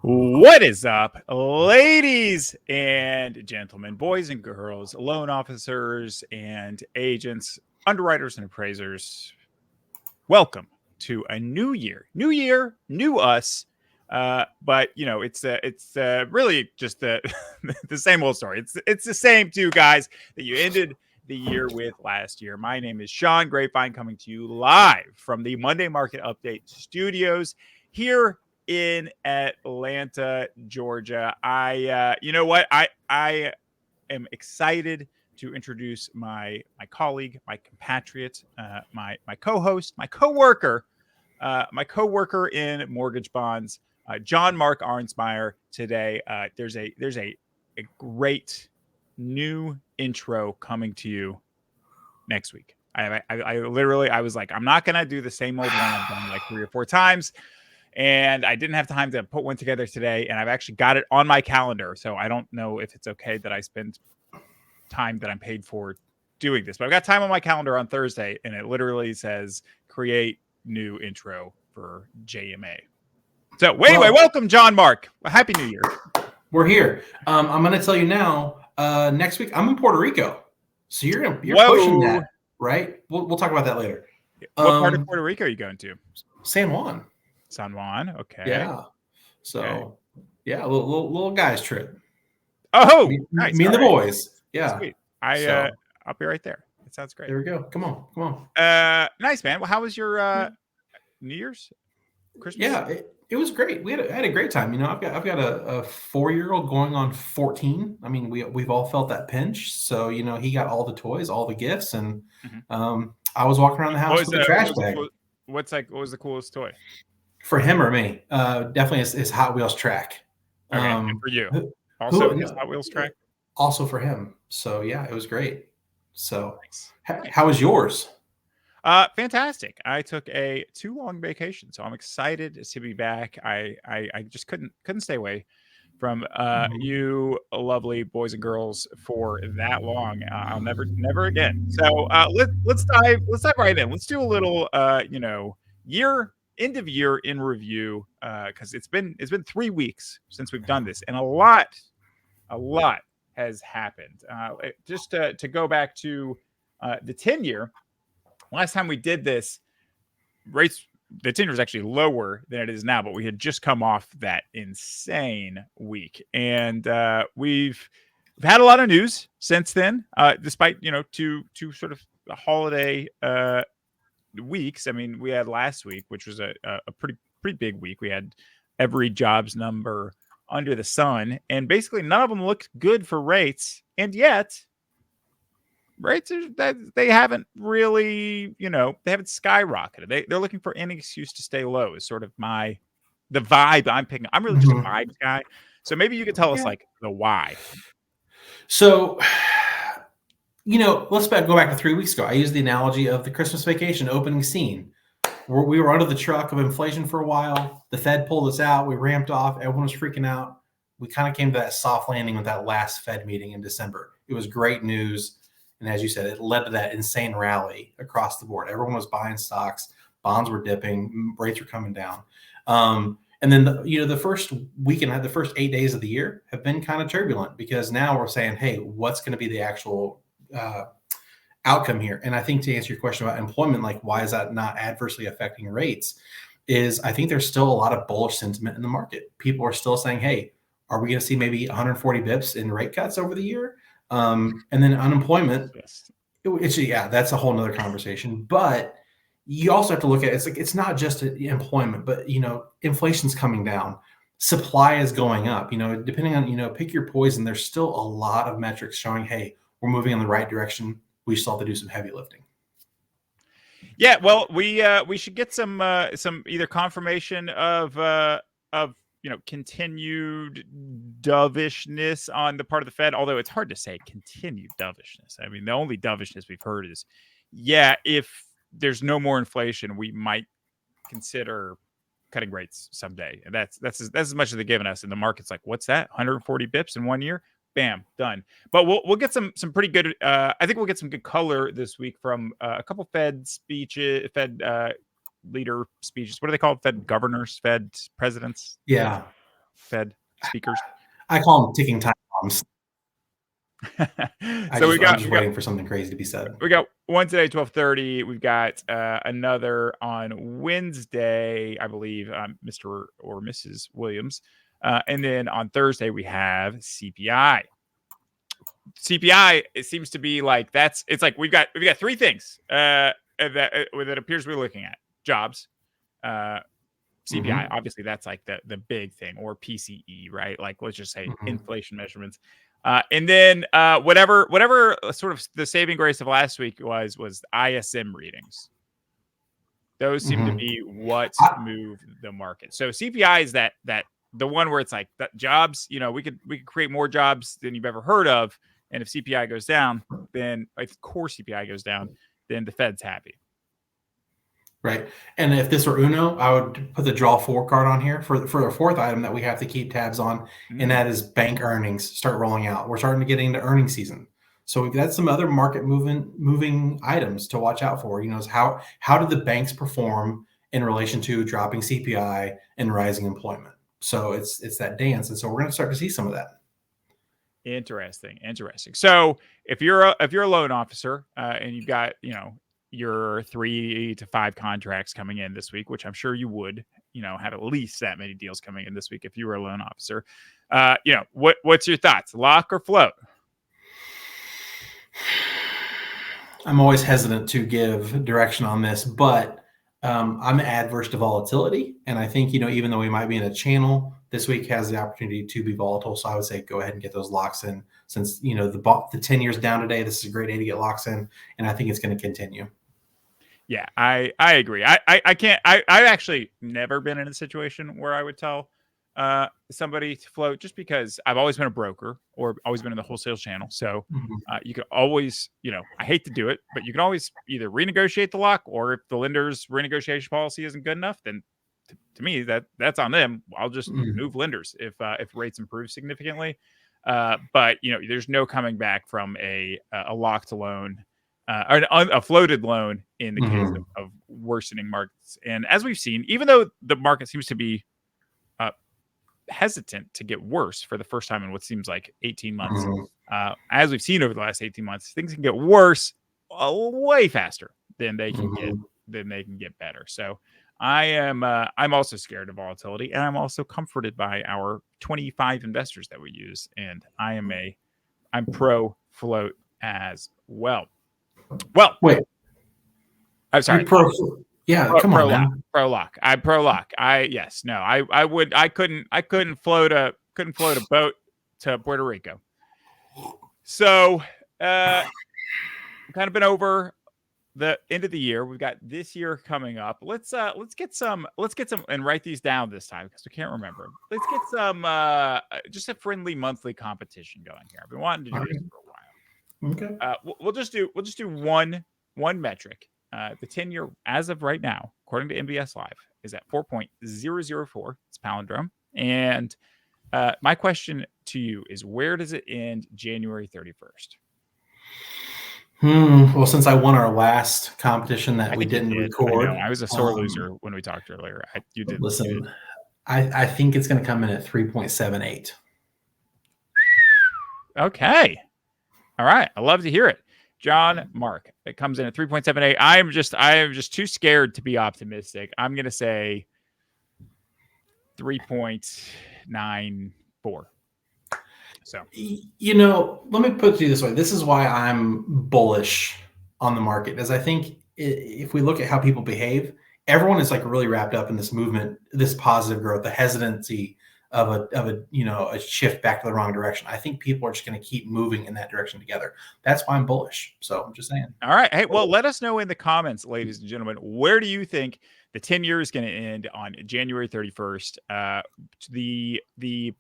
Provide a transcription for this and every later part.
What is up, ladies and gentlemen, boys and girls, loan officers and agents, underwriters and appraisers? Welcome to a new year. New year, new us. But you know, it's really just the the same old story. It's the same two guys that you ended the year with last year. My name is Sean Grapevine, coming to you live from the Monday Market Update Studios here in Atlanta, Georgia. You know what? I am excited to introduce my colleague, my compatriot, my co-host, my coworker in mortgage bonds, Jon Arnsmeyer. Today, there's a great new intro coming to you next week. I literally was like, I'm not gonna do the same old one I've done like 3 or 4 times. And I didn't have time to put one together today, and I've actually got it on my calendar. So I don't know if it's okay that I spend time that I'm paid for doing this, but I've got time on my calendar on Thursday, and it literally says create new intro for JMA. So welcome, Jon Mark. Happy New Year. We're here. I'm going to tell you now. Next week I'm in Puerto Rico, so you're pushing that, right? We'll talk about that later. What part of Puerto Rico are you going to? San Juan. Okay. Yeah. So, yeah, a little guys trip. Oh, nice. Me and the boys. Yeah. Sweet. I'll be right there. It sounds great. There we go. Come on. Nice, man. Well, how was your New Year's, Christmas? Yeah, it was great. I had a great time. You know, I've got a 4-year-old going on 14. I mean, we've all felt that pinch. So, you know, he got all the toys, all the gifts, and I was walking around the house with a trash bag. What was the coolest toy? For him or me? Definitely his Hot Wheels track. Okay, and for you? Also his Hot Wheels track? Also for him. So, yeah, it was great. So, nice. How was yours? Fantastic. I took a too long vacation, so I'm excited to be back. I just couldn't stay away from you lovely boys and girls for that long. I'll never again. So let's dive right in. Let's do a little end of year in review, because it's been 3 weeks since we've done this, and a lot has happened. Just to go back to the 10-year. Last time we did this, rates, the 10-year was actually lower than it is now, but we had just come off that insane week. And we've had a lot of news since then, despite, two sort of holiday weeks. I mean, we had last week, which was a pretty big week. We had every jobs number under the sun, and basically none of them looked good for rates. And yet, rates they haven't really, they haven't skyrocketed. They're looking for any excuse to stay low is sort of the vibe I'm picking. I'm really just a vibes guy. So maybe you could tell us like the why. So, let's go back to 3 weeks ago. I used the analogy of the Christmas vacation opening scene. We were under the truck of inflation for a while. The Fed pulled us out. We ramped off. Everyone was freaking out. We kind of came to that soft landing with that last Fed meeting in December. It was great news. And as you said, it led to that insane rally across the board. Everyone was buying stocks. Bonds were dipping. Rates were coming down. And then, the first week and the first 8 days of the year have been kind of turbulent, because now we're saying, hey, what's going to be the actual outcome here? And I think to answer your question about employment, like why is that not adversely affecting rates, is I think there's still a lot of bullish sentiment in the market. People are still saying, hey, are we going to see maybe 140 bips in rate cuts over the year? And then unemployment, that's a whole nother conversation. But you also have to look at it's not just employment, but inflation's coming down, supply is going up. Depending on pick your poison. There's still a lot of metrics showing, hey, we're moving in the right direction. We still have to do some heavy lifting. Yeah, well, we should get some either confirmation of continued dovishness on the part of the Fed, although it's hard to say continued dovishness. I mean, the only dovishness we've heard is, if there's no more inflation, we might consider cutting rates someday. And that's as much as they've given us. And the market's like, what's that? 140 bips in 1 year? Bam, done. But we'll get some pretty good. I think we'll get some good color this week from a couple Fed speeches, Fed leader speeches. What are they called? Fed governors, Fed presidents. Yeah. Fed speakers? I call them ticking time bombs. I'm just waiting for something crazy to be said. We got one today, 12:30. We've got another on Wednesday, I believe, Mr. or Mrs. Williams. And then on Thursday, we have CPI. CPI, it seems to be like it's like we've got three things that appears we're looking at. Jobs, CPI, obviously that's like the big thing, or PCE, right? Like let's just say inflation measurements. And then whatever sort of the saving grace of last week was ISM readings. Those seem to be what moved the market. So CPI is that the one where it's like that jobs, we could create more jobs than you've ever heard of. And if CPI goes down, then if core CPI goes down, then the Fed's happy. Right. And if this were Uno, I would put the draw 4 card on here for the fourth item that we have to keep tabs on. And that is bank earnings start rolling out. We're starting to get into earnings season. So we've got some other market moving items to watch out for. Is how did the banks perform in relation to dropping CPI and rising employment? So it's that dance. And so we're going to start to see some of that. Interesting. So if you're a loan officer and you've got, your 3 to 5 contracts coming in this week, which I'm sure you would, have at least that many deals coming in this week if you were a loan officer. What's your thoughts? Lock or float? I'm always hesitant to give direction on this, but I'm adverse to volatility. And I think, even though we might be in a channel, this week has the opportunity to be volatile. So I would say go ahead and get those locks in since, the 10 years down today. This is a great day to get locks in. And I think it's going to continue. Yeah, I agree. I've actually never been in a situation where I would tell somebody to float, just because I've always been a broker or always been in the wholesale channel. So you could always, I hate to do it, but you can always either renegotiate the lock, or if the lender's renegotiation policy isn't good enough, then to me that's on them. I'll just move lenders if rates improve significantly. But there's no coming back from a locked loan. Or a floated loan in the case of worsening markets. And as we've seen, even though the market seems to be hesitant to get worse for the first time in what seems like 18 months, as we've seen over the last 18 months, things can get worse way faster than they can get better. So I'm also scared of volatility, and I'm also comforted by our 25 investors that we use, and I'm pro float as well. Well, wait. I'm sorry. Come on, man. Pro lock. I'm pro lock. I couldn't float a boat to Puerto Rico. So, kind of been over the end of the year. We've got this year coming up. Let's get some and write these down this time because we can't remember. Let's get some just a friendly monthly competition going here. I've been wanting to do this for a while. Okay. We'll just do one metric. The 10-year as of right now, according to MBS Live, is at 4.004. It's palindrome. And my question to you is, where does it end January 31st? Well, since I won our last competition that we didn't record, I was a sore loser when we talked earlier. You did. Listen, I think it's going to come in at 3.78. Okay. All right. I love to hear it. John, Mark, it comes in at 3.78. I am just too scared to be optimistic. I'm going to say 3.94. So, let me put it to you this way. This is why I'm bullish on the market, as I think if we look at how people behave, everyone is like really wrapped up in this movement, this positive growth, the hesitancy of a shift back to the wrong direction. I think people are just going to keep moving in that direction together. That's why I'm bullish. So I'm just saying. All right. Hey, well, let us know in the comments, ladies and gentlemen, where do you think the 10-year is going to end on January 31st? The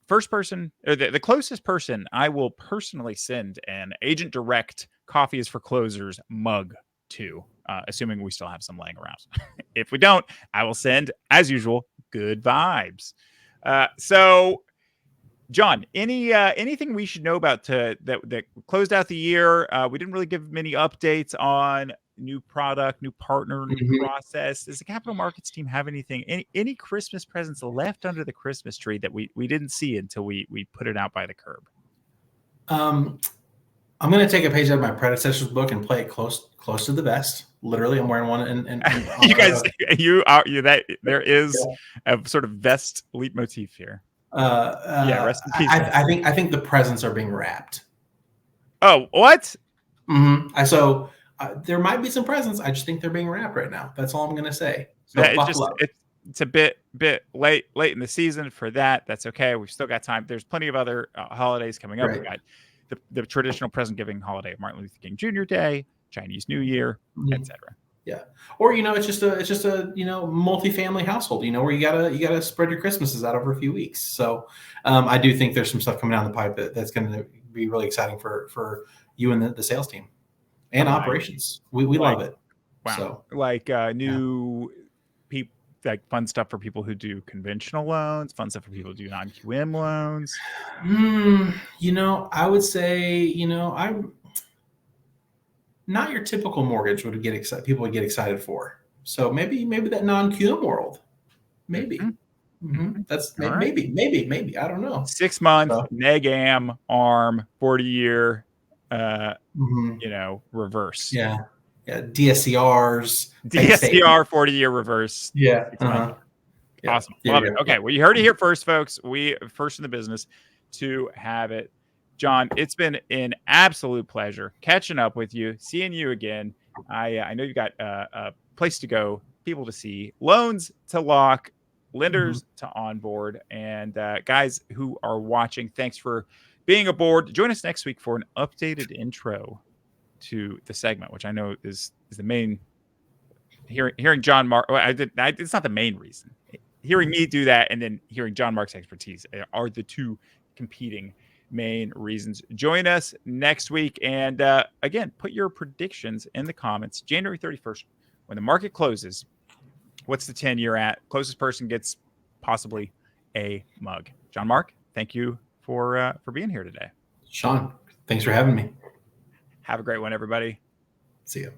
first person, or the closest person, I will personally send an Agent Direct Coffee is for Closers mug to, assuming we still have some laying around. If we don't, I will send, as usual, good vibes. So, John, anything we should know about that closed out the year? We didn't really give many updates on new product, new partner, new Mhm. process? Does the capital markets team have anything, any Christmas presents left under the Christmas tree that we didn't see until we put it out by the curb? I'm going to take a page out of my predecessor's book and play it close to the vest. Literally, I'm wearing one in You honor guys, of. you are you that there is a sort of vest leitmotif here. Yeah, rest in peace. I think the presents are being wrapped. Oh, what? So there might be some presents. I just think they're being wrapped right now. That's all I'm going to say. So That buckle up. It's a bit late in the season for that. That's okay. We've still got time. There's plenty of other holidays coming up. Right. We've got the traditional present giving holiday of Martin Luther King Jr. Day, Chinese New Year, etc. Yeah, or it's just a multi-family household. Where you gotta spread your Christmases out over a few weeks. So I do think there's some stuff coming down the pipe that's going to be really exciting for you and the sales team and operations. We love it. Wow. So new people, like fun stuff for people who do conventional loans, fun stuff for people who do non-QM loans. I would say, I'm not your typical mortgage would get excited. People would get excited for. So maybe that non-QM world, maybe. That's maybe. I don't know. 6 month neg am ARM 40-year, reverse. Yeah. DSCR 40-year reverse. Yeah. Awesome. Love it. Okay. Well, you heard it here first, folks. We first in the business to have it. Jon, it's been an absolute pleasure catching up with you, seeing you again. I know you got a place to go, people to see, loans to lock, lenders to onboard, and guys who are watching, thanks for being aboard. Join us next week for an updated intro to the segment, which I know is the main. Hearing Jon Mark, it's not the main reason. Hearing me do that and then hearing Jon Mark's expertise are the two competing main reasons. Join us next week. And again, put your predictions in the comments. January 31st, when the market closes, what's the 10-year at? Closest person gets possibly a mug. Jon Mark, thank you for being here today. Sean, thanks for having me. Have a great one, everybody. See you.